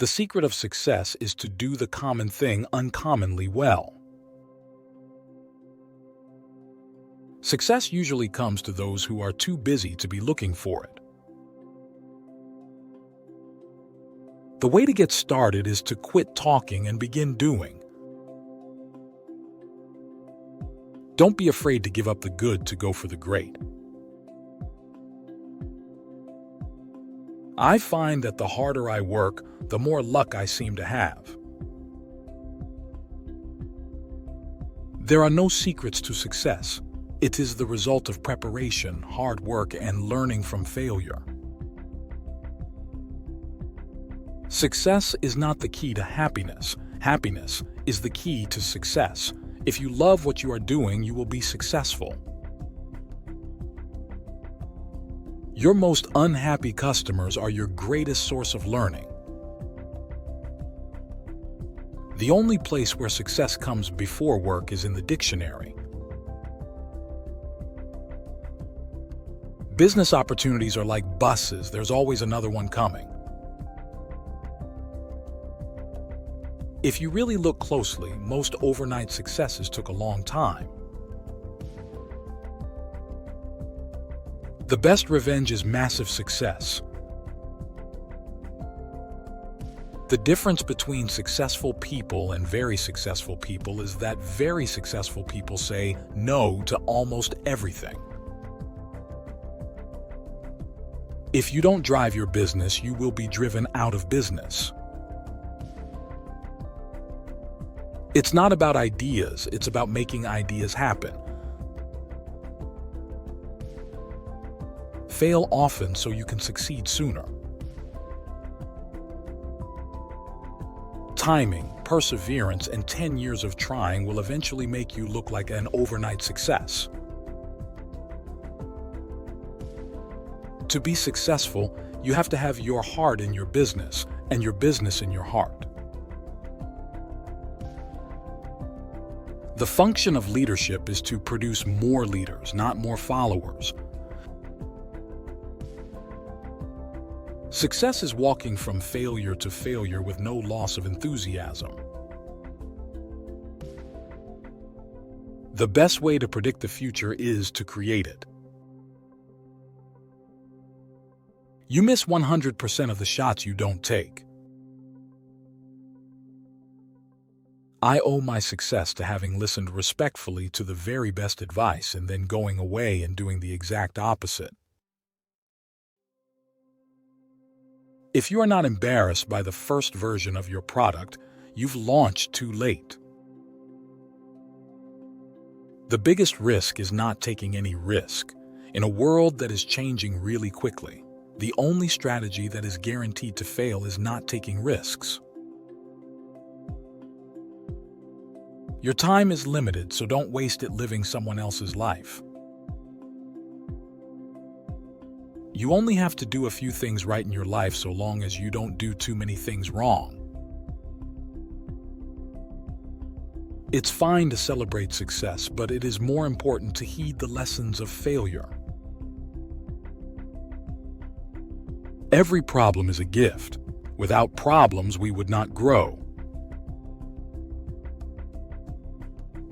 The secret of success is to do the common thing uncommonly well. Success usually comes to those who are too busy to be looking for it. The way to get started is to quit talking and begin doing. Don't be afraid to give up the good to go for the great. I find that the harder I work, the more luck I seem to have. There are no secrets to success. It is the result of preparation, hard work, and learning from failure. Success is not the key to happiness. Happiness is the key to success. If you love what you are doing, you will be successful. Your most unhappy customers are your greatest source of learning. The only place where success comes before work is in the dictionary. Business opportunities are like buses, there's always another one coming. If you really look closely, most overnight successes took a long time. The best revenge is massive success. The difference between successful people and very successful people is that very successful people say no to almost everything. If you don't drive your business, you will be driven out of business. It's not about ideas, it's about making ideas happen. Fail often so you can succeed sooner. Timing, perseverance, and 10 years of trying will eventually make you look like an overnight success. To be successful, you have to have your heart in your business and your business in your heart. The function of leadership is to produce more leaders, not more followers. Success is walking from failure to failure with no loss of enthusiasm. The best way to predict the future is to create it. You miss 100% of the shots you don't take. I owe my success to having listened respectfully to the very best advice and then going away and doing the exact opposite. If you are not embarrassed by the first version of your product, you've launched too late. The biggest risk is not taking any risk. In a world that is changing really quickly, the only strategy that is guaranteed to fail is not taking risks. Your time is limited, so don't waste it living someone else's life. You only have to do a few things right in your life so long as you don't do too many things wrong. It's fine to celebrate success, but it is more important to heed the lessons of failure. Every problem is a gift. Without problems, we would not grow.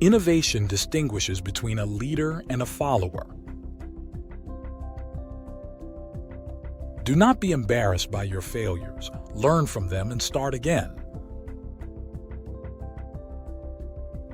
Innovation distinguishes between a leader and a follower. Do not be embarrassed by your failures. Learn from them and start again.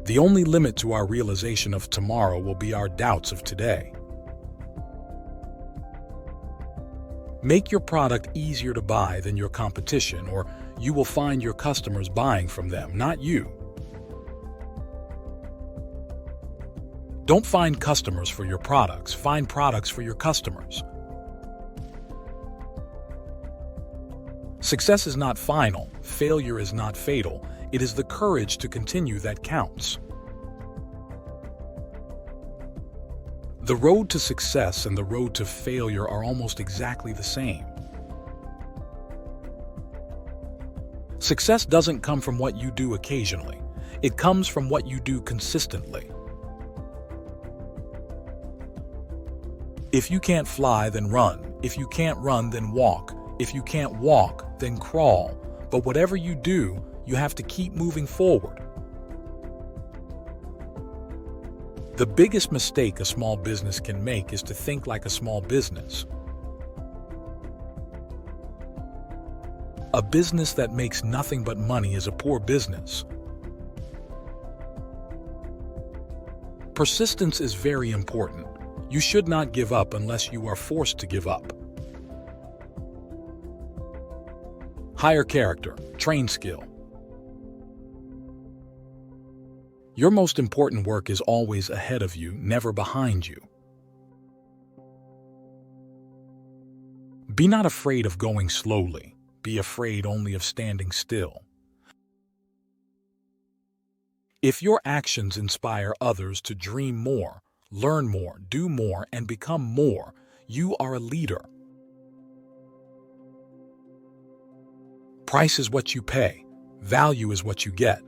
The only limit to our realization of tomorrow will be our doubts of today. Make your product easier to buy than your competition, or you will find your customers buying from them, not you. Don't find customers for your products, find products for your customers. Success is not final, failure is not fatal. It is the courage to continue that counts. The road to success and the road to failure are almost exactly the same. Success doesn't come from what you do occasionally. It comes from what you do consistently. If you can't fly, then run. If you can't run, then walk. If you can't walk, then crawl. But whatever you do, you have to keep moving forward. The biggest mistake a small business can make is to think like a small business. A business that makes nothing but money is a poor business. Persistence is very important. You should not give up unless you are forced to give up. Hire character, train skill. Your most important work is always ahead of you, never behind you. Be not afraid of going slowly. Be afraid only of standing still. If your actions inspire others to dream more, learn more, do more, and become more, you are a leader. Price is what you pay. Value is what you get.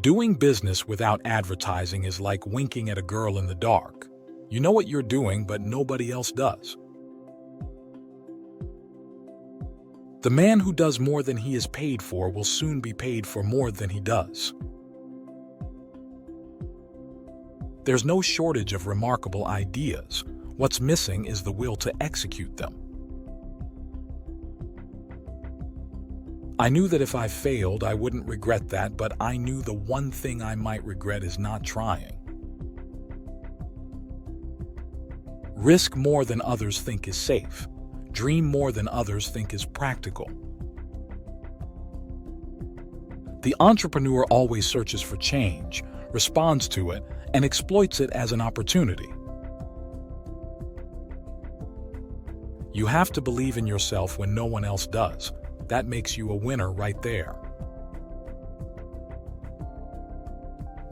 Doing business without advertising is like winking at a girl in the dark. You know what you're doing, but nobody else does. The man who does more than he is paid for will soon be paid for more than he does. There's no shortage of remarkable ideas. What's missing is the will to execute them. I knew that if I failed, I wouldn't regret that, but I knew the one thing I might regret is not trying. Risk more than others think is safe. Dream more than others think is practical. The entrepreneur always searches for change, responds to it, and exploits it as an opportunity. You have to believe in yourself when no one else does. That makes you a winner right there.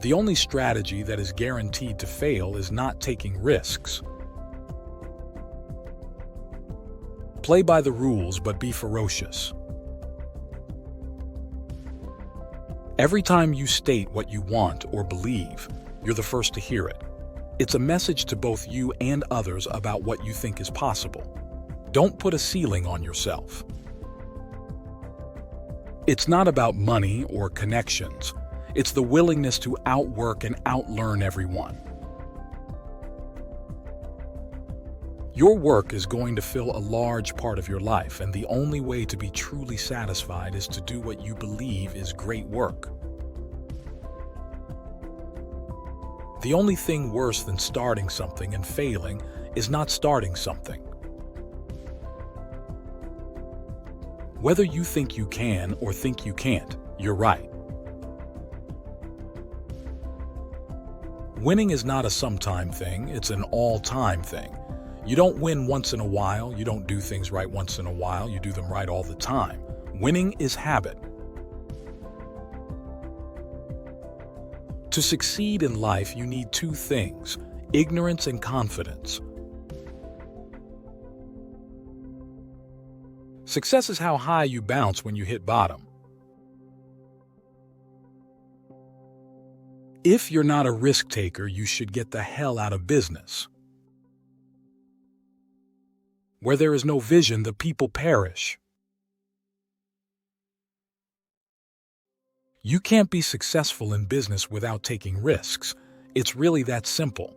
The only strategy that is guaranteed to fail is not taking risks. Play by the rules, but be ferocious. Every time you state what you want or believe, you're the first to hear it. It's a message to both you and others about what you think is possible. Don't put a ceiling on yourself. It's not about money or connections. It's the willingness to outwork and outlearn everyone. Your work is going to fill a large part of your life, and the only way to be truly satisfied is to do what you believe is great work. The only thing worse than starting something and failing is not starting something. Whether you think you can or think you can't, you're right. Winning is not a sometime thing, it's an all-time thing. You don't win once in a while, you don't do things right once in a while, you do them right all the time. Winning is habit. To succeed in life, you need two things: ignorance and confidence. Success is how high you bounce when you hit bottom. If you're not a risk taker, you should get the hell out of business. Where there is no vision, the people perish. You can't be successful in business without taking risks. It's really that simple.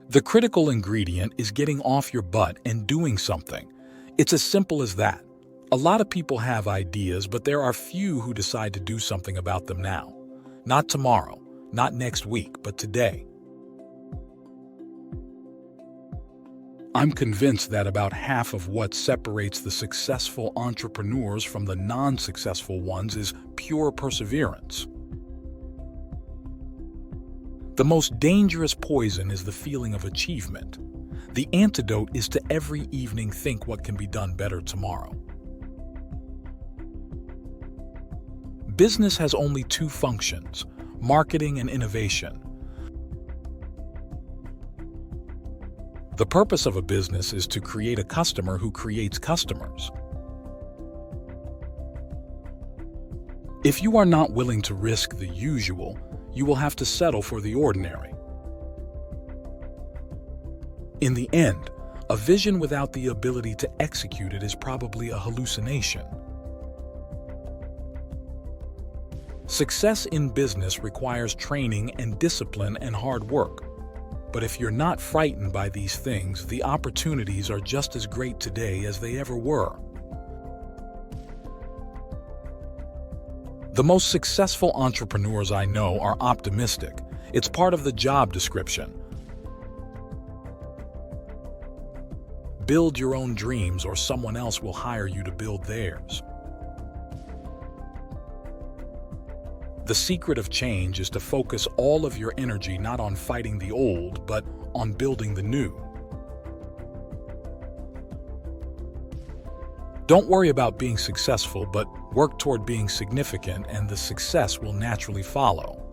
The critical ingredient is getting off your butt and doing something. It's as simple as that. A lot of people have ideas, but there are few who decide to do something about them now. Not tomorrow, not next week, but today. I'm convinced that about half of what separates the successful entrepreneurs from the non-successful ones is pure perseverance. The most dangerous poison is the feeling of achievement. The antidote is to every evening think what can be done better tomorrow. Business has only two functions: marketing and innovation. The purpose of a business is to create a customer who creates customers. If you are not willing to risk the usual, you will have to settle for the ordinary. In the end, A vision without the ability to execute it is probably a hallucination. Success in business requires training and discipline and hard work. But if you're not frightened by these things, the opportunities are just as great today as they ever were. The most successful entrepreneurs I know are optimistic. It's part of the job description. Build your own dreams, or someone else will hire you to build theirs. The secret of change is to focus all of your energy not on fighting the old, but on building the new. Don't worry about being successful, but work toward being significant, and the success will naturally follow.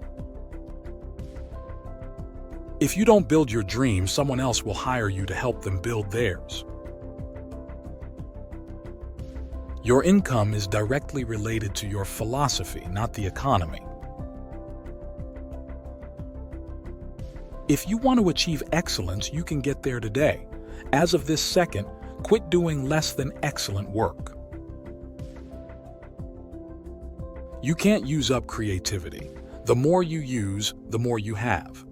If you don't build your dream, someone else will hire you to help them build theirs. Your income is directly related to your philosophy, not the economy. If you want to achieve excellence, you can get there today. As of this second, quit doing less than excellent work. You can't use up creativity. The more you use, the more you have.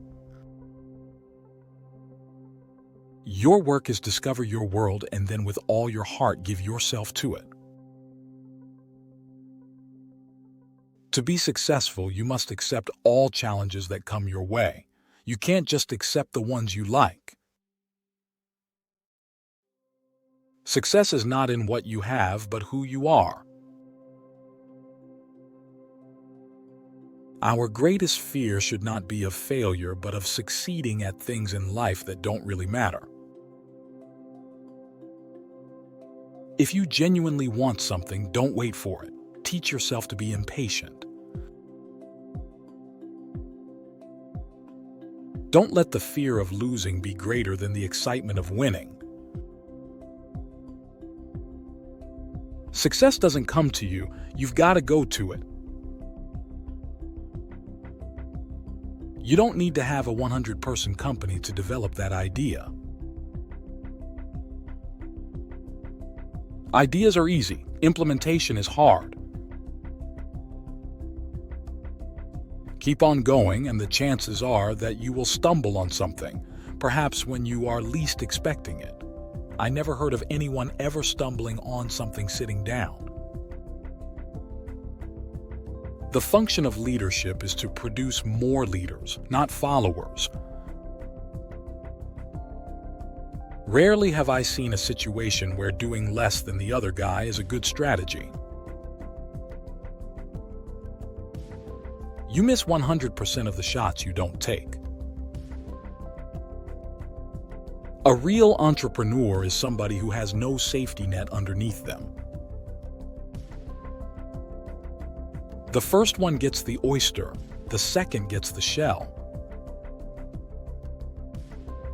Your work is discover your world, and then with all your heart give yourself to it. To be successful, you must accept all challenges that come your way. You can't just accept the ones you like. Success is not in what you have, but who you are. Our greatest fear should not be of failure, but of succeeding at things in life that don't really matter. If you genuinely want something, don't wait for it. Teach yourself to be impatient. Don't let the fear of losing be greater than the excitement of winning. Success doesn't come to you, you've got to go to it. You don't need to have a 100-person company to develop that idea. Ideas are easy, implementation is hard. Keep on going, and the chances are that you will stumble on something, perhaps when you are least expecting it. I never heard of anyone ever stumbling on something sitting down. The function of leadership is to produce more leaders, not followers. Rarely have I seen a situation where doing less than the other guy is a good strategy. You miss 100% of the shots you don't take. A real entrepreneur is somebody who has no safety net underneath them. The first one gets the oyster, the second gets the shell.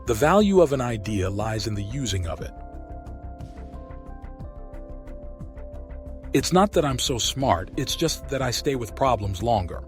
The value of an idea lies in the using of it. It's not that I'm so smart, it's just that I stay with problems longer.